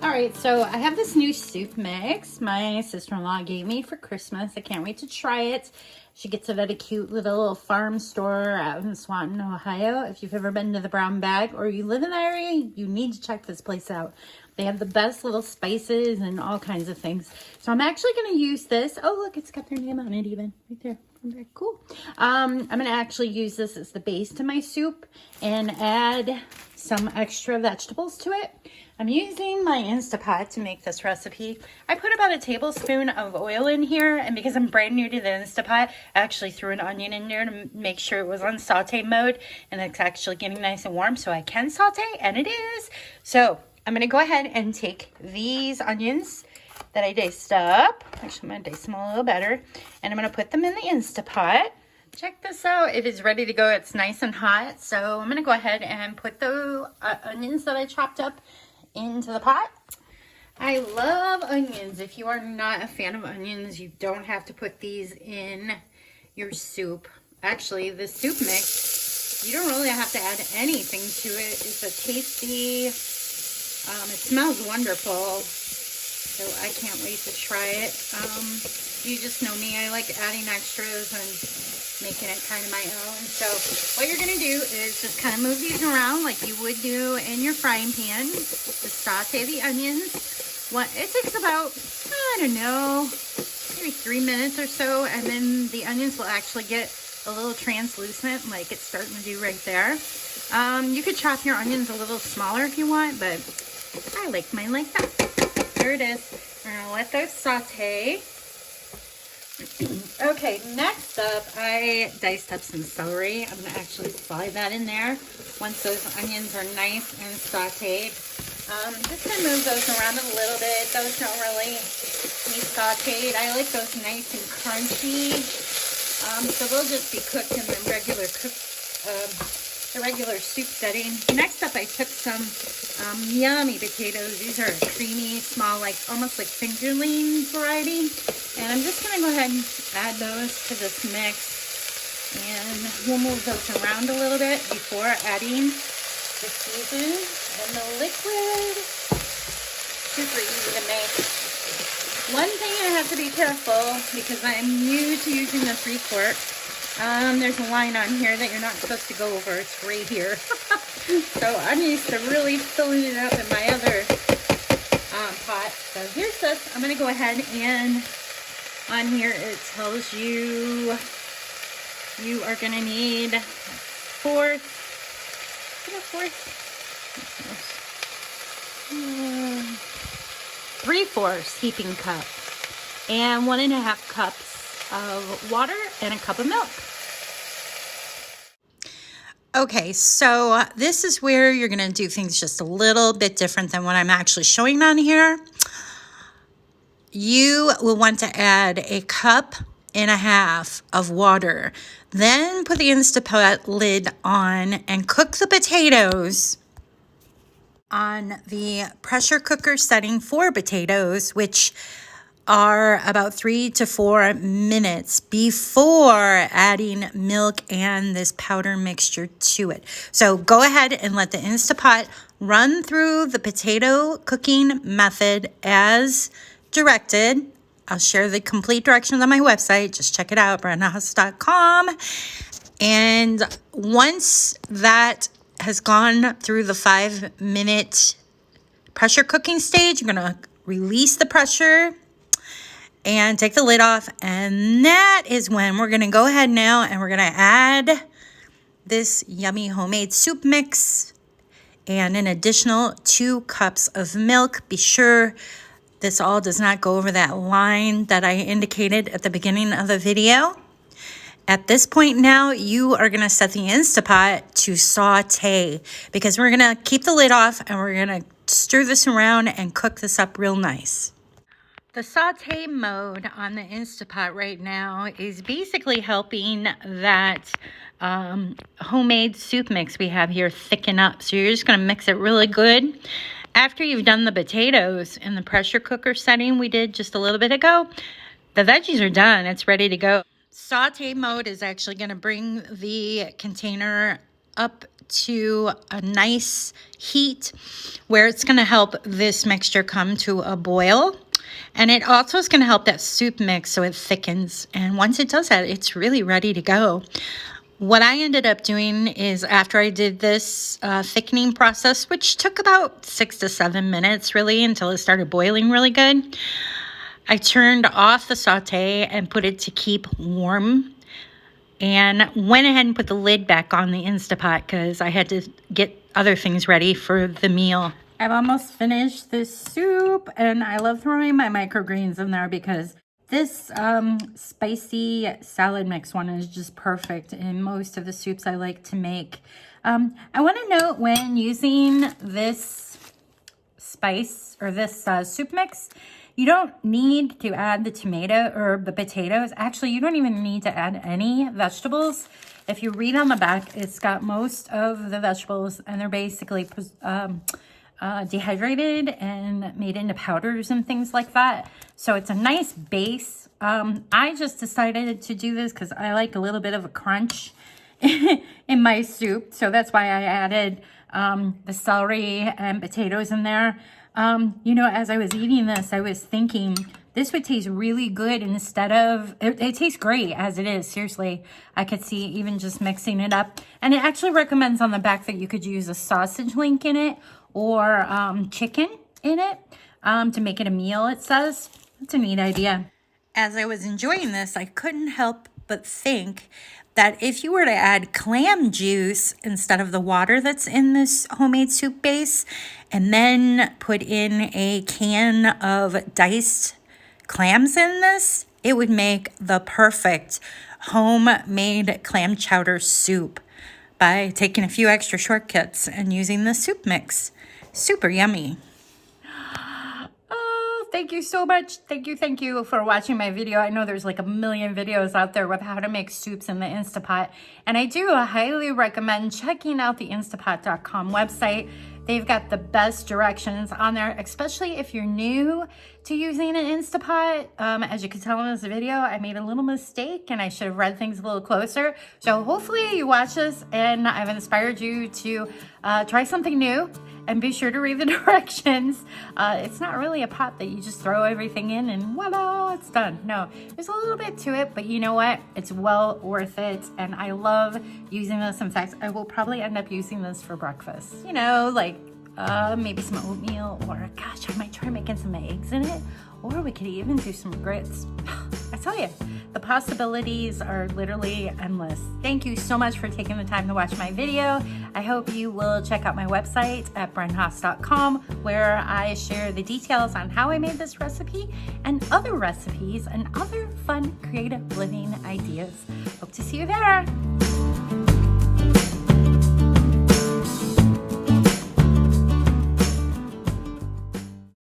All right, so I have this new soup mix my sister-in-law gave me for Christmas. I can't wait to try it. She gets it at a cute little farm store out in Swanton, Ohio. If you've ever been to the Brown Bag or you live in the area, you need to check this place out. They have the best little spices and all kinds of things. So I'm actually going to use this. Oh, look, it's got their name on it even right there. Very cool. I'm going to actually use this as the base to my soup and add some extra vegetables to it. I'm using my Instapot to make this recipe. I put about a tablespoon of oil in here, and because I'm brand new to the Instapot, I actually threw an onion in there to make sure it was on saute mode, and it's actually getting nice and warm so I can saute, and it is. So I'm going to go ahead and take these onions that I diced up. Actually, I'm going to dice them a little better, and I'm going to put them in the Instapot. Check this out. It is ready to go. It's nice and hot, so I'm going to go ahead and put the onions that I chopped up into the pot. I love onions. If you are not a fan of onions, you don't have to put these in your soup. Actually, the soup mix, you don't really have to add anything to it. It's a tasty, it smells wonderful. So I can't wait to try it. You just know me. I like adding extras and making it kind of my own. So what you're going to do is just kind of move these around like you would do in your frying pan. Just saute the onions. It takes about, I don't know, maybe 3 minutes or so. And then the onions will actually get a little translucent like it's starting to do right there. You could chop your onions a little smaller if you want, but I like mine like that. There it is. I'm going to let those saute. Okay, next up, I diced up some celery. I'm going to actually slide that in there once those onions are nice and sauteed. Just going to move those around a little bit. Those don't really need sauteed. I like those nice and crunchy. So they'll just be cooked in the regular soup setting. Next up, I took some yummy potatoes. These are creamy, small, almost like fingerling variety. And I'm just going to go ahead and add those to this mix. And we'll move those around a little bit before adding the season and the liquid. Super easy to make. One thing I have to be careful because I'm new to using the 3-quart. There's a line on here that you're not supposed to go over. It's right here. So I'm used to really filling it up in my other pot. So here's this. I'm going to go ahead and on here it tells you you are going to need 3/4 heaping cup and 1.5 cups of water and a cup of milk. Okay, so this is where you're going to do things just a little bit different than what I'm actually showing on here. You will want to add 1.5 cups of water. Then put the Instapot lid on and cook the potatoes on the pressure cooker setting for potatoes, which are about 3 to 4 minutes before adding milk and this powder mixture to it. So go ahead and let the Instapot run through the potato cooking method as directed. I'll share the complete directions on my website. Just check it out, brenhaas.com. And once that has gone through the 5-minute pressure cooking stage, you're going to release the pressure and take the lid off. And that is when we're going to go ahead now and we're going to add this yummy homemade soup mix and an additional 2 cups of milk. Be sure this all does not go over that line that I indicated at the beginning of the video. At this point now, you are going to set the Instapot to saute because we're going to keep the lid off and we're going to stir this around and cook this up real nice. The saute mode on the Instapot right now is basically helping that homemade soup mix we have here thicken up. So you're just going to mix it really good. After you've done the potatoes in the pressure cooker setting we did just a little bit ago, the veggies are done. It's ready to go. Saute mode is actually going to bring the container up to a nice heat where it's going to help this mixture come to a boil. And it also is going to help that soup mix so it thickens. And once it does that, it's really ready to go. What I ended up doing is after I did this thickening process, which took about 6 to 7 minutes really until it started boiling really good, I turned off the saute and put it to keep warm and went ahead and put the lid back on the Instapot because I had to get other things ready for the meal. I've almost finished this soup, and I love throwing my microgreens in there because this spicy salad mix one is just perfect in most of the soups I like to make. I want to note when using this spice or this soup mix, you don't need to add the tomato or the potatoes. Actually, you don't even need to add any vegetables. If you read on the back, it's got most of the vegetables, and they're basically dehydrated and made into powders and things like that. So it's a nice base. I just decided to do this because I like a little bit of a crunch in my soup. So that's why I added the celery and potatoes in there. You know, as I was eating this, I was thinking this would taste really good instead of, it tastes great as it is. Seriously, I could see even just mixing it up. And it actually recommends on the back that you could use a sausage link in it or chicken in it to make it a meal, it says. It's a neat idea. As I was enjoying this, I couldn't help but think that if you were to add clam juice instead of the water that's in this homemade soup base, and then put in a can of diced clams in this, it would make the perfect homemade clam chowder soup by taking a few extra shortcuts and using the soup mix. Super yummy. Thank you so much. Thank you for watching my video. I know there's like a million videos out there with how to make soups in the Instapot. And I do highly recommend checking out the Instapot.com website. They've got the best directions on there, especially if you're new to using an Instapot. As you can tell in this video, I made a little mistake and I should have read things a little closer. So hopefully you watch this and I've inspired you to try something new. And be sure to read the directions. It's not really a pot that you just throw everything in and voila, it's done. No, there's a little bit to it, but you know what? It's well worth it. And I love using this. In fact, I will probably end up using this for breakfast. You know, like maybe some oatmeal, or gosh, I might try making some eggs in it. Or we could even do some grits. I tell you, the possibilities are literally endless. Thank you so much for taking the time to watch my video. I hope you will check out my website at brenhaas.com, where I share the details on how I made this recipe and other recipes and other fun creative living ideas. Hope to see you there.